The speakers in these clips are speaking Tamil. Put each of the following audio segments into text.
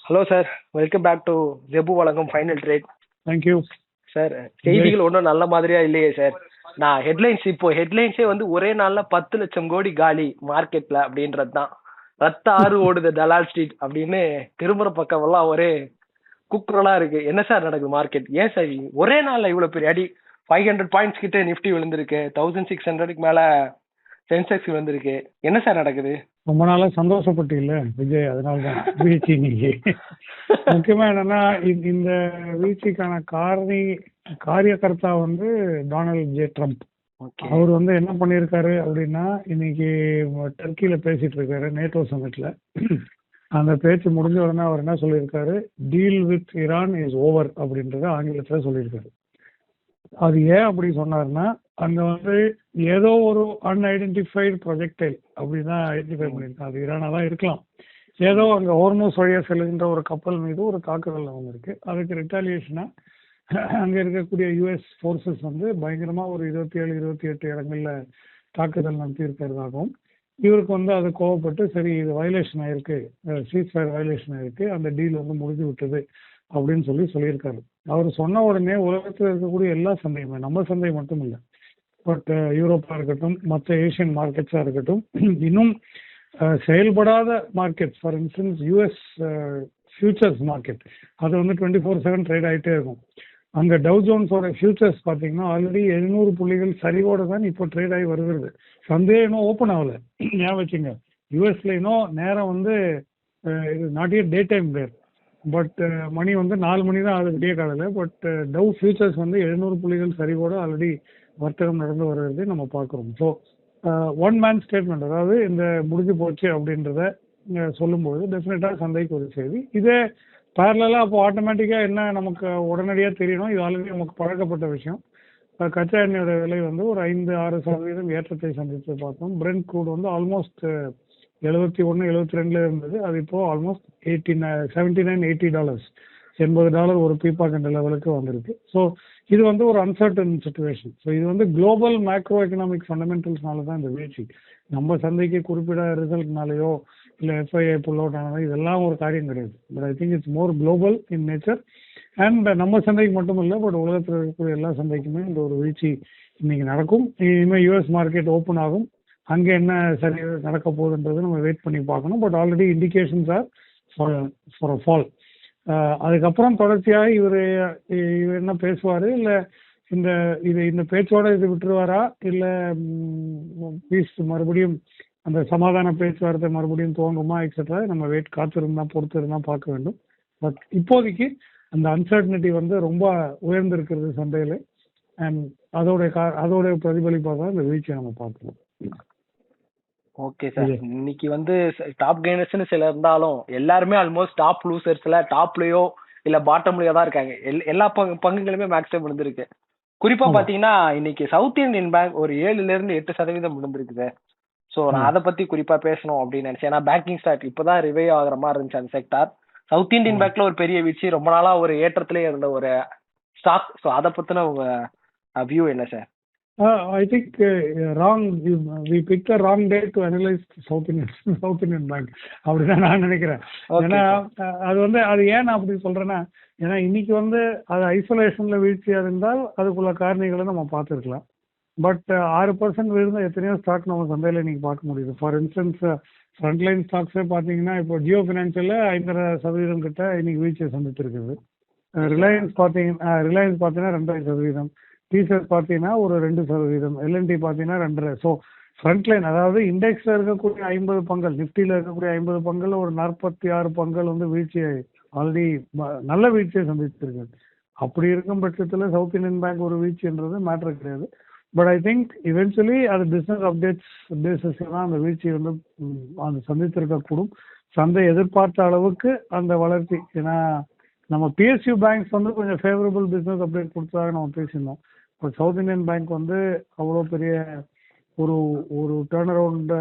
Hello sir, welcome back to ஜெபு வழங்கும் ஃபைனல் ட்ரேட். தேங்க்யூ சார், செய்திகள் ஒன்றும் நல்ல மாதிரியா இல்லையே சார். நான் ஹெட்லைன்ஸே வந்து ஒரே நாள்ல 10 லட்சம் கோடி காலி மார்க்கெட்ல அப்படின்றது தான். ரத்த ஆறு ஓடுது தலால் ஸ்ட்ரீட் அப்படின்னு திரும்புற பக்கம் எல்லாம் ஒரே குக்குரலா இருக்கு. என்ன சார் நடக்குது மார்க்கெட்? ஏன் சார் ஒரே நாள்ல இவ்வளவு பெரிய அடி? 500 பாயிண்ட்ஸ் கிட்ட நிஃப்டி விழுந்திருக்கு, 1600க்கு மேல சென்செக்ஸ் விழுந்திருக்கு. என்ன சார் நடக்குது? ரொம்ப நாளா சந்தோஷப்பட்டு இல்ல விஜய், அதனாலதான் வீழ்ச்சி இன்னைக்கு. முக்கியமா என்னன்னா இந்த வீழ்ச்சிக்கான காரியகர்த்தா வந்து டொனால்ட் ஜே ட்ரம்ப். அவர் வந்து என்ன பண்ணிருக்காரு அப்படின்னா, இன்னைக்கு டர்க்கியில பேசிட்டு இருக்காரு நேட்டோ சமிட்ல. அந்த பேச்சு முடிஞ்ச உடனே அவர் என்ன சொல்லியிருக்காரு, deal with Iran is over அப்படின்றத ஆங்கிலத்துல சொல்லியிருக்காரு. அது ஏன் அப்படி சொன்னார்னா, அங்க வந்து ஏதோ ஒரு அன்ஐடென்டிஃபைடு ப்ரொஜெக்டைல் அப்படிதான் ஐடென்டிஃபை பண்ணியிருக்காங்க. அது ஈரானா தான் இருக்கலாம். ஏதோ அங்க ஹோர்மோஸ் வழியா செல்லுகின்ற ஒரு கப்பல் மீது ஒரு தாக்குதல் வந்திருக்கு. அதுக்கு ரிட்டாலியேஷனா அங்க இருக்கக்கூடிய யுஎஸ் ஃபோர்ஸஸ் வந்து பயங்கரமா ஒரு 27-28 இடங்கள்ல தாக்குதல் நடத்தி இருக்கிறதாகவும், இவருக்கு வந்து அது கோவப்பட்டு சரி இது வயலேஷன் ஆயிருக்கு, சீஸ் ஃபயர் வயலேஷன் ஆயிருக்கு, அந்த டீல் வந்து முடிஞ்சு விட்டது அப்படின்னு சொல்லியிருக்காரு. அவர் சொன்ன உடனே உலகத்தில் இருக்கக்கூடிய எல்லா சந்தையுமே, நம்ம சந்தை மட்டும் இல்லை, பட் யூரோப்பா இருக்கட்டும், மற்ற ஏஷியன் மார்க்கெட்ஸா இருக்கட்டும், இன்னும் செயல்படாத market, for instance US futures market, அது வந்து 24/7 ட்ரேட் ஆகிட்டே இருக்கும். அங்கே டவ் ஜோன்ஸோட ஃபியூச்சர்ஸ் பார்த்தீங்கன்னா ஆல்ரெடி 700 புள்ளிகள் சரிவோட தான் இப்போ ட்ரேட் ஆகி வருகிறது. சந்தையே இன்னும் ஓப்பன் ஆகல. ஞாபகம் வச்சுங்க, யூஎஸ்ல இன்னும் நேரம் வந்து not here day time there, but மணி வந்து 4 மணி தான் ஆகுது, விடிய காலையில். பட் டவ் ஃபியூச்சர்ஸ் வந்து 700 புள்ளிகள் சரிவோட ஆல்ரெடி வர்த்தகம் நடந்து வருகிறது நம்ம பார்க்குறோம். ஸோ ஒன் மேன் ஸ்டேட்மெண்ட், அதாவது இந்த முடிஞ்சு போச்சு அப்படின்றத சொல்லும்போது டெஃபினட்டாக சந்தைக்கு ஒரு செய்தி. இதே பேரலாக அப்போ ஆட்டோமேட்டிக்காக என்ன நமக்கு உடனடியாக தெரியணும், இது ஆல்ரெடி நமக்கு பழக்கப்பட்ட விஷயம். கச்சா எண்ணெயோட விலை வந்து ஒரு 5-6% ஏற்றத்தை சந்தித்து பார்த்தோம். பிரெண்ட் க்ரூட் வந்து ஆல்மோஸ்ட் 71-72 இருந்தது. அது இப்போ ஆல்மோஸ்ட் $79-80, $80 ஒரு பீப்பாக்கண்ட லெவலுக்கு வந்திருக்கு. ஸோ இது வந்து ஒரு அன்சர்டன் சுச்சுவேஷன். ஸோ இது வந்து குளோபல் மேக்ரோ எக்கனாமிக் ஃபண்டமெண்டல்ஸ்னால தான் இந்த வீழ்ச்சி. நம்ம சந்தைக்கு குறிப்பிட்ட ரிசல்ட்னாலேயோ இல்லை எஃப்ஐஐ புல் அவுட் ஆனதோ இதெல்லாம் ஒரு காரியம் கிடையாது. But I think it's more global in nature. And நம்ம சந்தைக்கு மட்டும் இல்லை, பட் உலகத்தில் இருக்கக்கூடிய எல்லா சந்தைக்குமே இந்த ஒரு வீழ்ச்சி இன்னைக்கு நடக்கும். இனிமேல் யூஎஸ் மார்க்கெட் ஓப்பன் ஆகும், அங்கே என்ன சரி நடக்க போகுதுன்றது நம்ம வெயிட் பண்ணி பார்க்கணும். But already indications are for a fall. அதுக்கப்புறம் தொடர்ச்சியாக இவர் என்ன பேசுவார், இல்லை இந்த பேச்சோட இது விட்டுருவாரா, இல்லை பீஸ் மறுபடியும் அந்த சமாதான பேச்சுவார்த்தை மறுபடியும் துவங்குமா எக்ஸெட்ரா நம்ம பொறுத்து இருந்தா பார்க்க வேண்டும். பட் இப்போதைக்கு அந்த அன்சர்டனிட்டி வந்து ரொம்ப உயர்ந்திருக்கிறது சந்தையில். அண்ட் அதோட பிரதிபலிப்பாக தான் இந்த வீழ்ச்சியை நம்ம பார்க்கணும். ஓகே சார், இன்னைக்கு வந்து டாப் கெய்னர்ஸ்னு சில இருந்தாலும் எல்லாருமே ஆல்மோஸ்ட் டாப் லூசர்ஸ்ல டாப்லயோ இல்ல பாட்டம்லயோ தான் இருக்காங்க. எல்லா பங்குகளுமே மேக்ஸிமம் விழுந்திருக்கு. குறிப்பா பாத்தீங்கன்னா இன்னைக்கு சவுத் இந்தியன் பேங்க் ஒரு 7-8% விழுந்திருக்கு சார். ஸோ நான் அதை பத்தி குறிப்பா பேசணும் அப்படின்னு நினைச்சேன். ஏன்னா பேங்கிங் ஸ்டாக் இப்பதான் ரிவைவ் ஆகுற மாதிரி இருந்துச்சு அந்த செக்டார். சவுத் இந்தியன் பேங்க்ல ஒரு பெரிய வீழ்ச்சி, ரொம்ப நாளா ஒரு ஏற்றத்திலே இருந்த ஒரு ஸ்டாக். ஸோ அதை பத்தின உங்க வியூ என்ன sir? I think we picked a wrong day to analyze South Indian Bank அப்படிதான் நான் நினைக்கிறேன். ஏன்னா அது ஏன் நான் அப்படி சொல்றேன்னா, ஏன்னா இன்னைக்கு வந்து அது ஐசோலேஷன்ல வீழ்ச்சியா இருந்தால் அதுக்குள்ள காரணிகளை நம்ம பார்த்துருக்கலாம். பட் 6% விழுந்த எத்தனையோ ஸ்டாக் நம்ம சந்தையில இன்னைக்கு பார்க்க முடியுது. ஃபார் இன்ஸ்டன்ஸ் ஃப்ரண்ட்லைன் ஸ்டாக்ஸே பார்த்தீங்கன்னா இப்போ ஜியோ ஃபினான்ஷியல்ல 5.5% கிட்ட இன்னைக்கு வீழ்ச்சியை சந்திச்சிருக்குது. ரிலையன்ஸ் பார்த்தீங்கன்னா 2.5%, டிசிஎஸ் பார்த்தீங்கன்னா ஒரு 2%, எல்என்டி பார்த்தீங்கன்னா 2.5%. ஸோ ஃப்ரண்ட்லைன், அதாவது இண்டெக்ஸில் இருக்கக்கூடிய 50 பங்குகள், நிஃப்டியில் இருக்கக்கூடிய 50 பங்குகள் ஒரு 46 பங்குகள் வந்து வீழ்ச்சியை ஆல்ரெடி நல்ல வீழ்ச்சியை சந்திச்சிருக்கு. அப்படி இருக்கும் பட்சத்தில் சவுத் இந்தியன் பேங்க் ஒரு வீழ்ச்சின்றது மேட்டர் கிடையாது. பட் ஐ திங்க் இவென்ச்சுவலி அது பிஸ்னஸ் அப்டேட்ஸ் பேசிஸில் தான் அந்த வீழ்ச்சி வந்து அந்த சந்தித்திருக்கக்கூடும். சந்தை எதிர்பார்த்த அளவுக்கு அந்த வளர்ச்சி, ஏன்னா நம்ம பிஎஸ்யூ பேங்க்ஸ் வந்து கொஞ்சம் ஃபேவரபிள் பிஸ்னஸ் அப்டேட் கொடுத்ததாக நம்ம பேசியிருந்தோம். பட் சவுத் இந்தியன் பேங்க் வந்து அவ்வளோ பெரிய ஒரு டேர்ன் அரவுண்ட்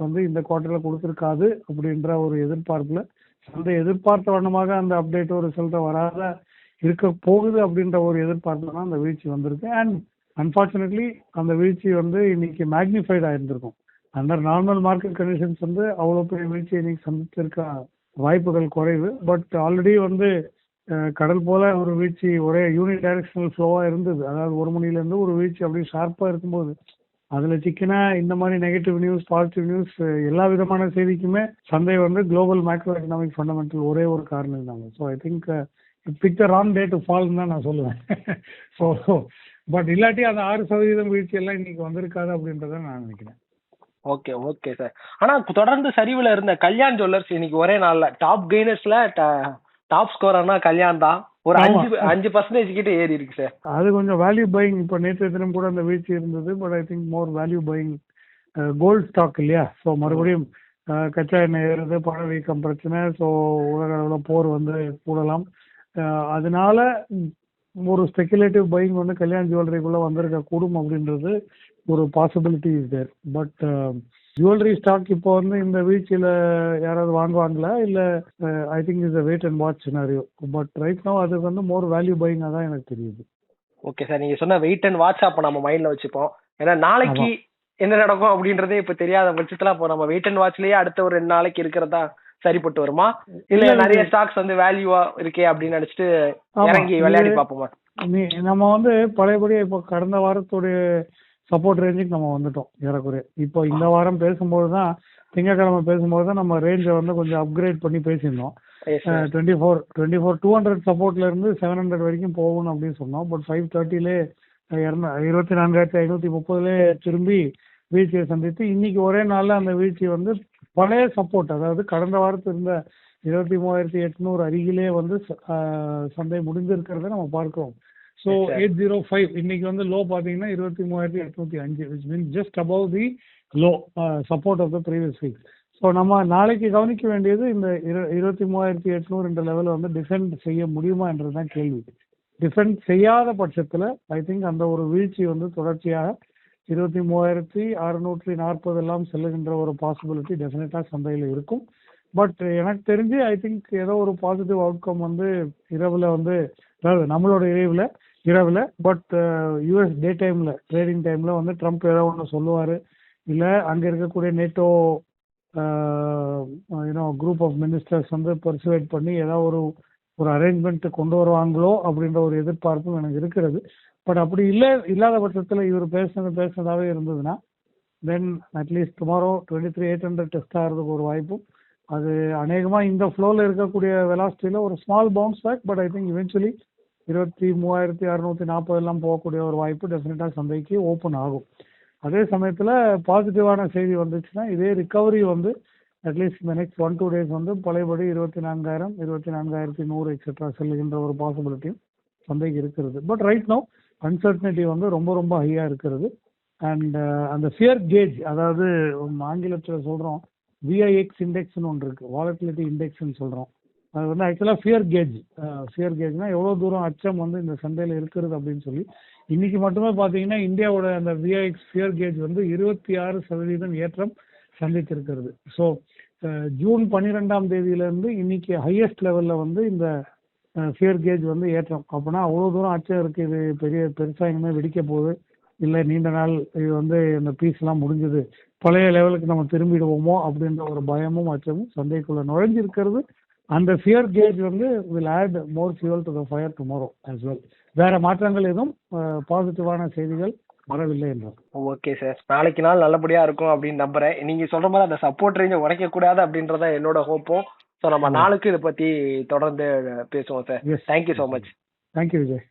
வந்து இந்த குவார்ட்டரில் கொடுத்துருக்காது அப்படின்ற ஒரு எதிர்பார்ப்பில் சந்தை எதிர்பார்த்த வண்ணமாக அந்த அப்டேட்டோ ரிசல்ட்டோ வராத இருக்க போகுது அப்படின்ற ஒரு எதிர்பார்ப்பில் தான் அந்த வீழ்ச்சி வந்திருக்கு. அண்ட் அன்ஃபார்ச்சுனேட்லி அந்த வீழ்ச்சி வந்து இன்னைக்கு மேக்னிஃபைட் ஆயிருந்திருக்கும். அண்டர் நார்மல் மார்க்கெட் கண்டிஷன்ஸ் வந்து அவ்வளோ பெரிய வீழ்ச்சி இன்னைக்கு சந்திச்சிருக்க வாய்ப்புகள் குறைவு. பட் ஆல்ரெடி வந்து கடல் போல ஒரு வீழ்ச்சி ஒரே யூனி டைரக்ஷனல் ஃப்ளோவா இருந்தது. அதாவது 1 மணிலேருந்து ஒரு வீழ்ச்சி அப்படியே ஷார்ப்பா இருக்கும்போது அதுல சிக்கனா இந்த மாதிரி நெகட்டிவ் நியூஸ், பாசிட்டிவ் நியூஸ், எல்லா விதமான செய்திக்குமே சந்தை வந்து குளோபல் மேக்ரோ எக்கனாமிக் ஃபண்டமெண்டல் ஒரே ஒரு காரணம் தாங்க. So I think pick the wrong day to ஃபால்னு தான் நான் சொல்லுவேன். ஸோ பட் இல்லாட்டி அந்த 6% வீழ்ச்சி எல்லாம் இன்னைக்கு வந்திருக்காது அப்படின்றத நான் நினைக்கிறேன். Okay okay sir. ஆனா தொடர்ந்து சரிவுல இருந்த கல்யாண் ஜுவல்லர்ஸ் இன்னைக்கு ஒரே நாள்ல டாப் கெய்னர்ஸ்ல டாப் ஸ்கோரர்னா கல்யாண் தான். ஒரு 5% கிட்ட ஏறி இருக்கு சார். அது கொஞ்சம் வேல்யூ பையிங். இப்போ நேற்று தினம் கூட அந்த வீழ்ச்சி இருந்தது. But I think more value buying. Gold stock இல்லையா? ஸோ மறுபடியும் கச்சா எண்ணெய் ஏறுது, பணவீக்கம் பிரச்சனை. ஸோ உலக அளவில் போர் வந்து கூடலாம். அதனால ஒரு ஸ்பெகுலேட்டிவ் பையிங் வந்து கல்யாண் ஜுவல்லரிக்குள்ள வந்திருக்க கூடும் அப்படின்றது ஒரு possibility is there. But jewellery stock இப்போ வந்து இந்த வீழ்ச்சியில யாராவது வாங்குவாங்களா இல்ல? I think is wait and watch scenario. But right now அது வந்து மோர் வேல்யூ பையிங்கா தான் எனக்கு தெரியுது. ஓகே சார், நீங்க சொன்ன வெயிட் அண்ட் வாட்ச் அப்ப நம்ம மைண்ட்ல வச்சுப்போம். ஏன்னா நாளைக்கு என்ன நடக்கும் அப்படின்றதே இப்ப தெரியாத பட்சத்துல அப்போ நம்ம வெயிட் அண்ட் வாட்ச்லயே அடுத்த ஒரு 2 நாளைக்கு இருக்கிறதா சரிப்பட்டு வருமா? இல்ல நிறைய ஸ்டாக்ஸ் வந்து வேல்யூவா இருக்கே அப்படின்னு நினைச்சிட்டு இறங்கி விளையாடி பாப்போமா? நம்ம வந்து பழையபடியே இப்போ கடந்த வாரத்துடைய சப்போர்ட் ரேஞ்சுக்கு நம்ம வந்துட்டோம் ஏறக்குறைய. இப்போ இந்த வாரம் பேசும்போது தான், திங்கக்கிழமை பேசும்போது தான் நம்ம ரேஞ்சை வந்து கொஞ்சம் அப்கிரேட் பண்ணி பேசியிருந்தோம். 200 சப்போர்ட்ல இருந்து 700 வரைக்கும் போகணும் அப்படின்னு சொன்னோம். பட் 530லே 24,530 திரும்பி வீழ்ச்சியை சந்தித்து இன்னைக்கு ஒரே நாள்ல அந்த வீழ்ச்சி வந்து பழைய சப்போர்ட், அதாவது கடந்த வாரத்தில் இருந்த 23,800 அருகிலே வந்து சந்தை முடிந்திருக்கிறத நம்ம பார்க்கிறோம். ஸோ 805 இன்னைக்கு வந்து லோ பார்த்தீங்கன்னா 23,805, which means just above the low support of the previous week. So நம்ம நாளைக்கு கவனிக்க வேண்டியது இந்த 23,800 என்ற லெவலில் வந்து டிஃபெண்ட் செய்ய முடியுமா என்றதுதான் கேள்வி. டிஃபெண்ட் செய்யாத பட்சத்தில் ஐ திங்க் அந்த ஒரு வீழ்ச்சி வந்து தொடர்ச்சியாக 23,640 எல்லாம் செல்லுகின்ற ஒரு பாசிபிலிட்டி டெஃபினட்டாக சந்தையில் இருக்கும். பட் எனக்கு தெரிஞ்சு ஐ திங்க் ஏதோ ஒரு பாசிட்டிவ் அவுட்கம் வந்து இரவில் வந்து, அதாவது நம்மளோட இரவில் பட் யூஎஸ் டே டைமில் ட்ரேடிங் டைமில் வந்து ட்ரம்ப் ஏதோ ஒன்று சொல்லுவார். இல்லை அங்கே இருக்கக்கூடிய நேட்டோ குரூப் ஆஃப் மினிஸ்டர்ஸ் வந்து பர்சுவேட் பண்ணி ஏதாவது ஒரு அரேஞ்ச்மெண்ட் கொண்டு வருவாங்களோ அப்படின்ற ஒரு எதிர்பார்ப்பும் எனக்கு இருக்கிறது. பட் அப்படி இல்லாத பட்சத்தில் இவர் பேசுனதாகவே இருந்ததுன்னா தென் அட்லீஸ்ட் டுமாரோ 23,800 டெஸ்ட் ஆகிறதுக்கு ஒரு வாய்ப்பும், அது அநேகமாக இந்த ஃப்ளோவில் இருக்கக்கூடிய வெலாசிட்டியில் ஒரு small bounce back. But I think eventually 23,640 எல்லாம் போகக்கூடிய ஒரு வாய்ப்பு டெஃபினட்டாக சந்தைக்கு ஓப்பன் ஆகும். அதே சமயத்தில் பாசிட்டிவான செய்தி வந்துச்சுன்னா இதே ரிகவரி வந்து அட்லீஸ்ட் இந்த நெக்ஸ்ட் 1-2 டேஸ் வந்து பழையபடி 24,000, 24,100 எக்ஸெட்ரா செல்லுகின்ற ஒரு பாசிபிலிட்டியும் சந்தைக்கு இருக்கிறது. பட் ரைட் நவ் அன்சர்டனிட்டி வந்து ரொம்ப ரொம்ப ஹையாக இருக்கிறது. அண்ட் அந்த ஃபியர் கேஜ், அதாவது ஆங்கிலத்தில் சொல்கிறோம் விஐஎக்ஸ் இண்டெக்ஸ்னு ஒன்று இருக்குது, வாலட்டிலிட்டி இண்டெக்ஸ்ன்னு சொல்கிறோம். அது வந்து ஆக்சுவலாக ஃபியர் கேஜ்னா எவ்வளோ தூரம் அச்சம் வந்து இந்த சந்தையில் இருக்கிறது அப்படின்னு சொல்லி. இன்னைக்கு மட்டுமே பார்த்தீங்கன்னா இந்தியாவோட அந்த விஐஎக்ஸ் ஃபியர் கேஜ் வந்து 26% ஏற்றம் சந்தித்திருக்கிறது. ஸோ ஜூன் 12ஆம் தேதியிலேருந்து இன்னைக்கு ஹையஸ்ட் லெவலில் வந்து இந்த ஃபியர் கேஜ் வந்து ஏற்றம். அப்படின்னா அவ்வளோ தூரம் அச்சம் இருக்குது, இது பெருசாக இனிமேல் வெடிக்க போகுது, இல்லை நீண்ட நாள் இது வந்து இந்த பீஸ்லாம் முடிஞ்சது, பழைய லெவலுக்கு நம்ம திரும்பிடுவோமோ அப்படின்ற ஒரு பயமும் அச்சமும் சந்தைக்குள்ளே நுழைஞ்சிருக்கிறது. அந்த ஃபியர் கேஜ் வந்து will add more fuel to the fire tomorrow as well. வேற மாற்றங்கள் எதுவும் பாசிட்டிவான செய்திகள் வரவில்லை என்றார். ஓகே சார், நாளைக்கு நாள் நல்லபடியா இருக்கும் அப்படின்னு நம்புறேன். நீங்க சொல்ற மாதிரி அந்த சப்போர்ட் ரேஞ்சை உடைக்க கூடாது அப்படின்றத என்னோட ஹோப்பும். ஸோ நம்ம நாளைக்கு இதை பத்தி தொடர்ந்து பேசுவோம் sir. Thank you so much. Thank you Vijay.